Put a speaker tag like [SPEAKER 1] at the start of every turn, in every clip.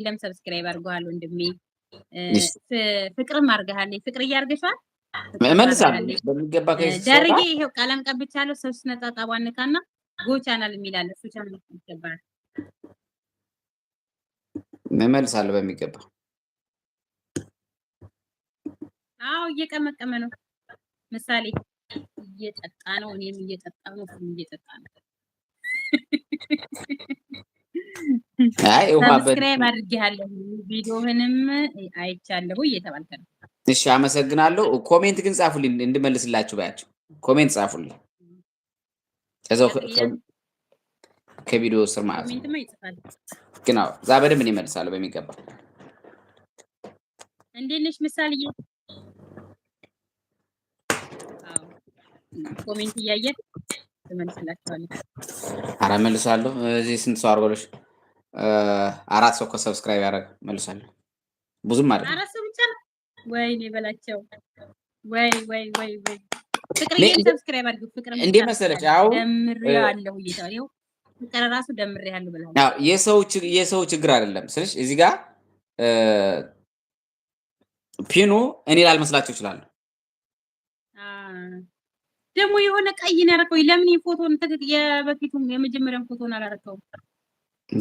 [SPEAKER 1] ለም ሰብስክራይብ አድርገዋል ወንድሜ።
[SPEAKER 2] እሺ
[SPEAKER 1] ፍቅርም አድርገሃል። ፍቅር እያርገሻል
[SPEAKER 2] እመልሳለሁ በሚገባ ከዚህ ስወጣ
[SPEAKER 1] ደርዬ ይሄው ቀለም ቀብቻለሁ። 3 ነጠብጣብ አንካና ጎ ቻናል የሚላል እሱ ቻናል ይገባል።
[SPEAKER 2] እመልሳለሁ በሚገባ።
[SPEAKER 1] አዎ እየቀመቀመ ነው። ምሳሌ እየጠጣ ነው፣ እኔም እየጠጣ ነው፣ እሱም እየጠጣ ነው።
[SPEAKER 2] አይ ውሃ
[SPEAKER 1] ሰብስክራይብ አድርጌሃለሁ ቪዲዮህንም አይቻለሁ እየተባልከ ነው።
[SPEAKER 2] እሺ አመሰግናለሁ። ኮሜንት ግን ጻፉልኝ እንድመልስላችሁ ባያቸው። ኮሜንት ጻፉልኝ ከዛው ከቪዲዮ ስር ማለት ነው።
[SPEAKER 1] ኮሜንትማ ይጽፋል።
[SPEAKER 2] ግን አዎ እዛ በደንብ እኔ እመልሳለሁ በሚገባ።
[SPEAKER 1] እንዴት ነሽ ምሳሌዬ? አዎ ኮሜንት እያየህ ትመልስላችኋለህ።
[SPEAKER 2] ኧረ እመልሳለሁ። እዚህ ስንት ሰው አድርጎልሽ? 4 ሰው እኮ ሰብስክራይብ ያደረገ እመልሳለሁ። ብዙም አይደለም።
[SPEAKER 1] 4 ሰው ብቻ ነው? ወይኔ በላቸው። ወይ ፍቅርዬን ሰብስክራይብ አድርጉ። ፍቅር
[SPEAKER 2] እንዴት መሰለሽ አሁን
[SPEAKER 1] ደምሬያለሁ እየተባለ ይኸው ፍቅር ራሱ ደምሬያለሁ ብላለች።
[SPEAKER 2] አዎ የሰው ችግር አይደለም ስልሽ እዚህ ጋር ፒኑ እኔ ላልመስላችሁ እችላለሁ።
[SPEAKER 1] ደግሞ የሆነ ቀይ ነው ያደረገው። ለምን የፎቶን የበፊቱን የመጀመሪያውን ፎቶን አላደረገውም?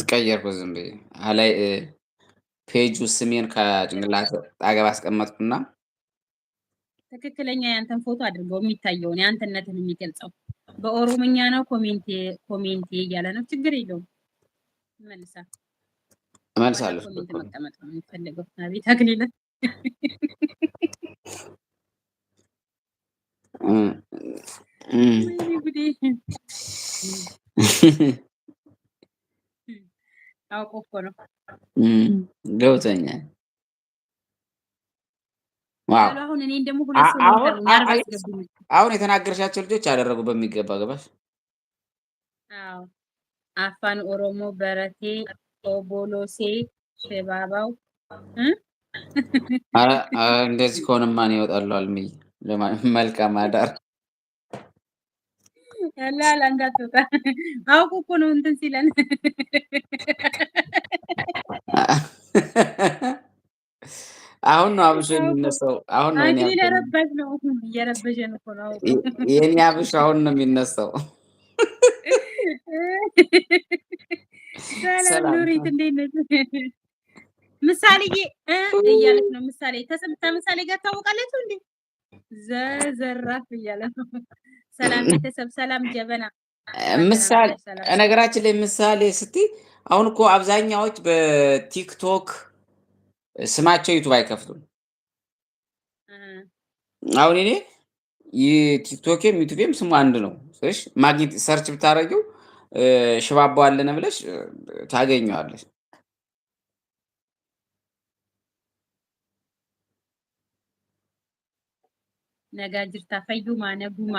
[SPEAKER 2] ቀየርኩ ዝም ብዬ አላይ ፔጁ ስሜን ከጭንቅላት አገባ አስቀመጥኩና
[SPEAKER 1] ትክክለኛ ያንተን ፎቶ አድርገው የሚታየውን ያንተነትን የሚገልጸው በኦሮምኛ ነው። ኮሜንቴ እያለ ነው። ችግር የለውም እመልሳለሁ። ኮሜንት መቀመጥ ነው የሚፈልገው። አቤት አክሊለ አውቆ እኮ ነው
[SPEAKER 2] ገብቶኛል።
[SPEAKER 1] አሁን እኔን ደግሞ ሁለት ሰው
[SPEAKER 2] አሁን የተናገርሻቸው ልጆች አደረጉ በሚገባ ገባሽ?
[SPEAKER 1] አዎ አፋን ኦሮሞ በረቴ ኦቦሎሴ ሸባባው
[SPEAKER 2] እንደዚህ ከሆነማ እኔ እወጣለሁ አልምዬ። መልካም አዳር።
[SPEAKER 1] ያላል እንዳትወጣ አውቁ እኮ ነው እንትን ሲለን
[SPEAKER 2] አሁን ነው አብሾ የሚነሳው። አሁን ነው
[SPEAKER 1] እኔ ለረበሽ ነው እየረበሸን እኮ ነው።
[SPEAKER 2] የኔ አብሾ አሁን ነው የሚነሳው።
[SPEAKER 1] ሰላም ኑሪት እንዴት ነሽ? ምሳሌዬ እያለች ነው። ምሳሌ ከምሳሌ ጋር ታውቃላችሁ እንዴ? ዘዘራፍ እያለ ነው። ሰላም ቤተሰብ፣ ሰላም ጀበና።
[SPEAKER 2] ምሳሌ ነገራችን ላይ ምሳሌ ስትይ አሁን እኮ አብዛኛዎች በቲክቶክ ስማቸው ዩቱብ አይከፍቱም። አሁን እኔ ቲክቶኬም ዩቱቤም ስሙ አንድ ነው። እሺ ማግኘት ሰርች ብታረጊው ሽባባው አለነ ብለሽ ታገኘዋለሽ።
[SPEAKER 1] ነጋ ጅርታ ፈዩማ ነጉማ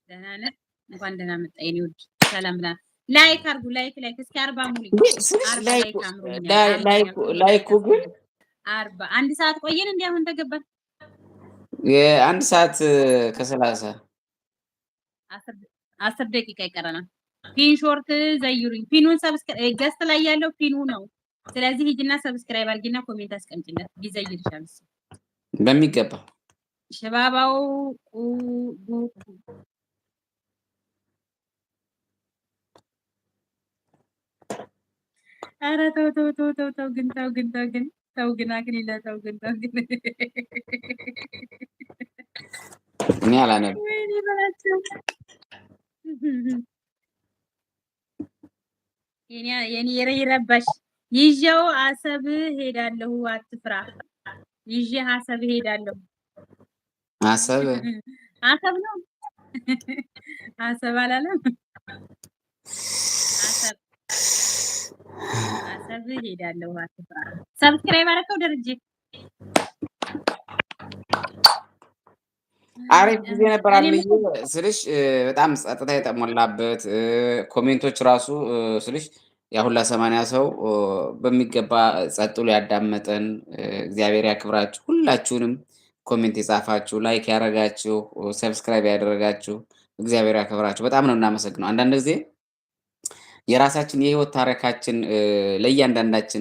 [SPEAKER 1] ደህና ነህ? እንኳን ደህና መጣ የኔ ውድ። ሰላም ብላ ላይክ አርጉ። ላይክ እስኪ 40 ሙሉ
[SPEAKER 2] ላይኩ ግን
[SPEAKER 1] 40 1 ሰዓት ቆየን እንዴ? አሁን ተገባን።
[SPEAKER 2] የ1 ሰዓት ከ30
[SPEAKER 1] 10 ደቂቃ ይቀረናል። ፒን ሾርት ዘይሩኝ። ፒኑን ሰብስክራይብ ገስት ላይ ያለው ፒኑ ነው። ስለዚህ ሂጂና ሰብስክራይብ አድርጊና ኮሜንት አስቀምጪለት። ይዘይርሻል እሱ
[SPEAKER 2] በሚገባ
[SPEAKER 1] ሸባባው ኧረ ተው ግን አክሊለ ተው ግን
[SPEAKER 2] እኔ አላነብም።
[SPEAKER 1] ወይኔ በላቸው የኔ ይረባሽ። ይዤው አሰብ ሄዳለሁ አትፍራ። ይዤ አሰብ ሄዳለሁ።
[SPEAKER 2] አሰብ
[SPEAKER 1] ነው አሰብ አላለም። አሰብ ሄዳለሁ አትፍራ። ሰብስክራይብ አደረከው ደረጀ?
[SPEAKER 2] አሪፍ ጊዜ ነበር አልምዬ ስልሽ በጣም ጸጥታ የተሞላበት ኮሜንቶች ራሱ ስልሽ ያ ሁላ 80 ሰው በሚገባ ጸጥ ብሎ ያዳመጠን እግዚአብሔር ያክብራችሁ። ሁላችሁንም ኮሜንት የጻፋችሁ፣ ላይክ ያደረጋችሁ፣ ሰብስክራይብ ያደረጋችሁ እግዚአብሔር ያክብራችሁ። በጣም ነው እናመሰግነው። አንዳንድ ጊዜ የራሳችን የህይወት ታሪካችን ለእያንዳንዳችን